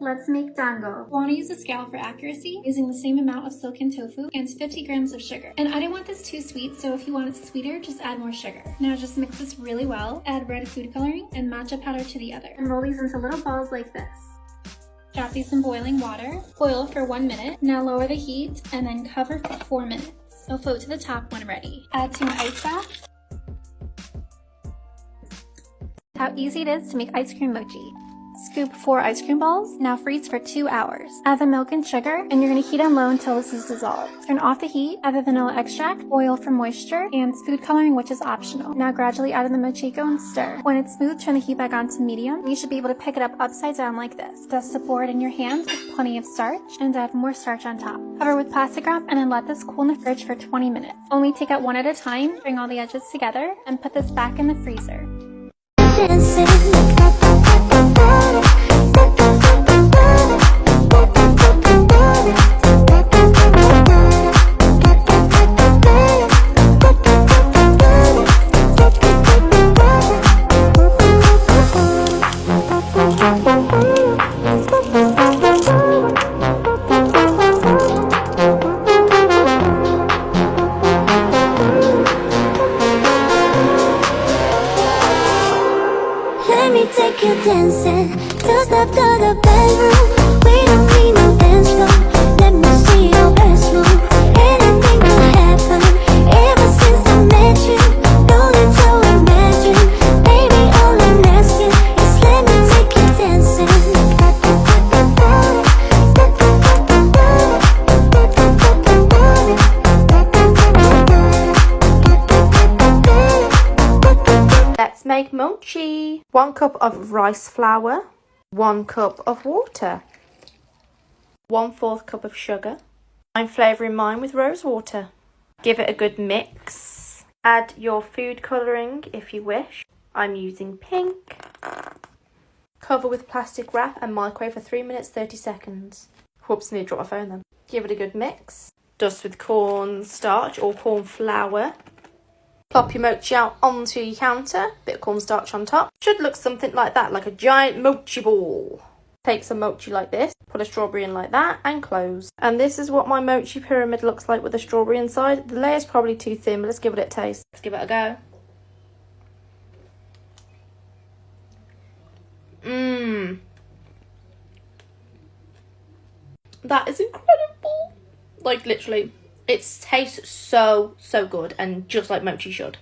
Let's make dango. I want to use a scale for accuracy, using the same amount of silken tofu and 50 grams of sugar. And I didn't want this too sweet, so if you want it sweeter, just add more sugar. Now just mix this really well, add red food coloring and matcha powder to the other. And roll these into little balls like this. Drop these in boiling water, boil for 1 minute. Now lower the heat and then cover for 4 minutes. They'll float to the top when ready. Add to an ice bath. How easy it is to make ice cream mochi. Scoop 4 ice cream balls, now freeze for 2 hours. Add the milk and sugar, and you're going to heat on low until this is dissolved. Turn off the heat, add the vanilla extract, oil for moisture, and food coloring, which is optional. Now gradually add in the mochiko and stir. When it's smooth, turn the heat back on to medium. You should be able to pick it up upside down like this. Dust the board in your hands with plenty of starch, and add more starch on top. Cover with plastic wrap, and then let this cool in the fridge for 20 minutes. Only take out one at a time, bring all the edges together, and put this back in the freezer. Let me take you dancing, two step to the bedroom. We don't need no dance floor. Let me see your best move. Anything could happen. Ever since I met you, no need to imagine. Baby, all I'm asking is let me take you dancing. Let's make mochi. 1 cup of rice flour, 1 cup of water, 1/4 cup of sugar. I'm flavouring mine with rose water. Give it a good mix. Add your food colouring if you wish. I'm using pink. Cover with plastic wrap and microwave for 3 minutes 30 seconds. Whoops, nearly dropped my phone then. Give it a good mix. Dust with corn starch or corn flour. Plop your mochi out onto your counter, bit of cornstarch on top. Should look something like that, like a giant mochi ball. Take some mochi like this, put a strawberry in like that, and close. And this is what my mochi pyramid looks like with the strawberry inside. The layer's probably too thin, but let's give it a taste. Let's give it a go. That is incredible. Like, literally. It tastes so good and just like mochi should.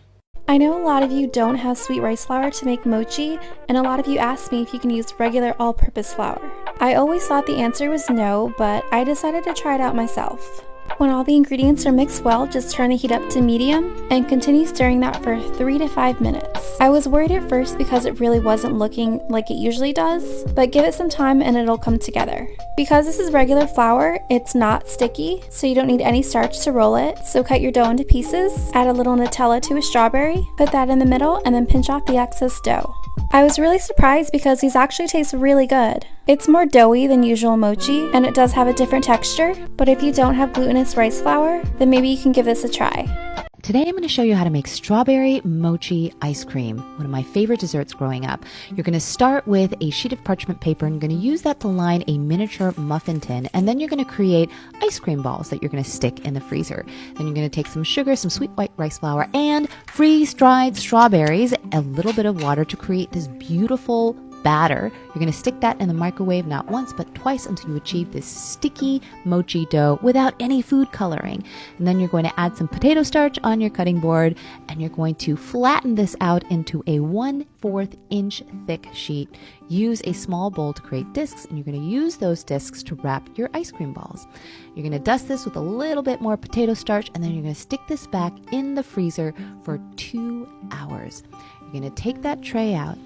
I know a lot of you don't have sweet rice flour to make mochi, and a lot of you asked me if you can use regular all-purpose flour. I always thought the answer was no, but I decided to try it out myself. When all the ingredients are mixed well, just turn the heat up to medium and continue stirring that for 3 to 5 minutes. I was worried at first because it really wasn't looking like it usually does, but give it some time and it'll come together. Because this is regular flour, it's not sticky, so you don't need any starch to roll it. So cut your dough into pieces, add a little Nutella to a strawberry, put that in the middle, and then pinch off the excess dough. I was really surprised because these actually taste really good. It's more doughy than usual mochi, and it does have a different texture, but if you don't have glutinous rice flour, then maybe you can give this a try. Today I'm going to show you how to make strawberry mochi ice cream, one of my favorite desserts growing up. You're going to start with a sheet of parchment paper and you're going to use that to line a miniature muffin tin, and then you're going to create ice cream balls that you're going to stick in the freezer. Then you're going to take some sugar, some sweet white rice flour, and freeze-dried strawberries, a little bit of water to create this beautiful batter. You're going to stick that in the microwave not once but twice until you achieve this sticky mochi dough without any food coloring. And then you're going to add some potato starch on your cutting board, and you're going to flatten this out into a 1/4 inch thick sheet. Use a small bowl to create discs, and you're going to use those discs to wrap your ice cream balls. You're going to dust this with a little bit more potato starch, and then you're going to stick this back in the freezer for 2 hours. You're going to take that tray out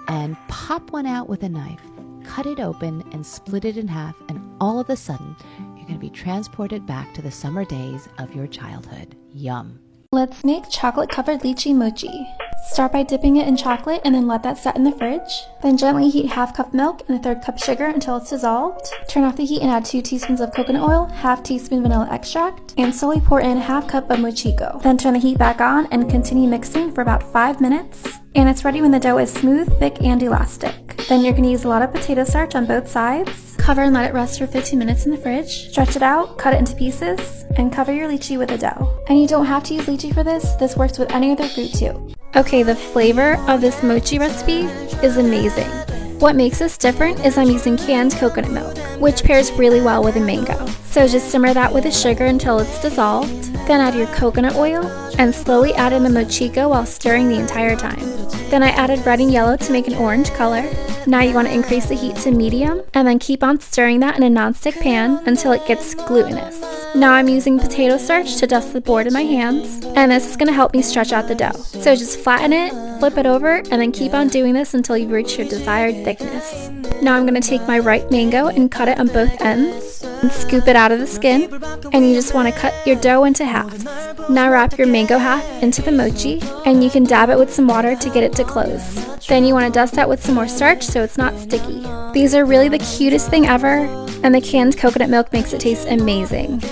and pop one out with a knife, cut it open and split it in half, and all of a sudden, you're going to be transported back to the summer days of your childhood. Yum. Let's make chocolate-covered lychee mochi. Start by dipping it in chocolate and then let that set in the fridge. Then gently heat 1/2 cup milk and 1/3 cup sugar until it's dissolved. Turn off the heat and add 2 teaspoons of coconut oil, 1/2 teaspoon vanilla extract, and slowly pour in 1/2 cup of mochiko. Then turn the heat back on and continue mixing for about 5 minutes. And it's ready when the dough is smooth, thick, and elastic. Then you're going to use a lot of potato starch on both sides. Cover and let it rest for 15 minutes in the fridge. Stretch it out, cut it into pieces, and cover your lychee with the dough. And you don't have to use lychee for this. This works with any other fruit too. Okay, the flavor of this mochi recipe is amazing. What makes this different is I'm using canned coconut milk, which pairs really well with a mango. So just simmer that with the sugar until it's dissolved, then add your coconut oil, and slowly add in the mochiko while stirring the entire time. Then I added red and yellow to make an orange color. Now you want to increase the heat to medium, and then keep on stirring that in a nonstick pan until it gets glutinous. Now I'm using potato starch to dust the board in my hands, and this is going to help me stretch out the dough. So just flatten it, flip it over, and then keep on doing this until you reach your desired thickness. Now I'm going to take my ripe mango and cut it on both ends, and scoop it out of the skin, and you just want to cut your dough into halves. Now wrap your mango half into the mochi, and you can dab it with some water to get it to close. Then you want to dust that with some more starch so it's not sticky. These are really the cutest thing ever, and the canned coconut milk makes it taste amazing.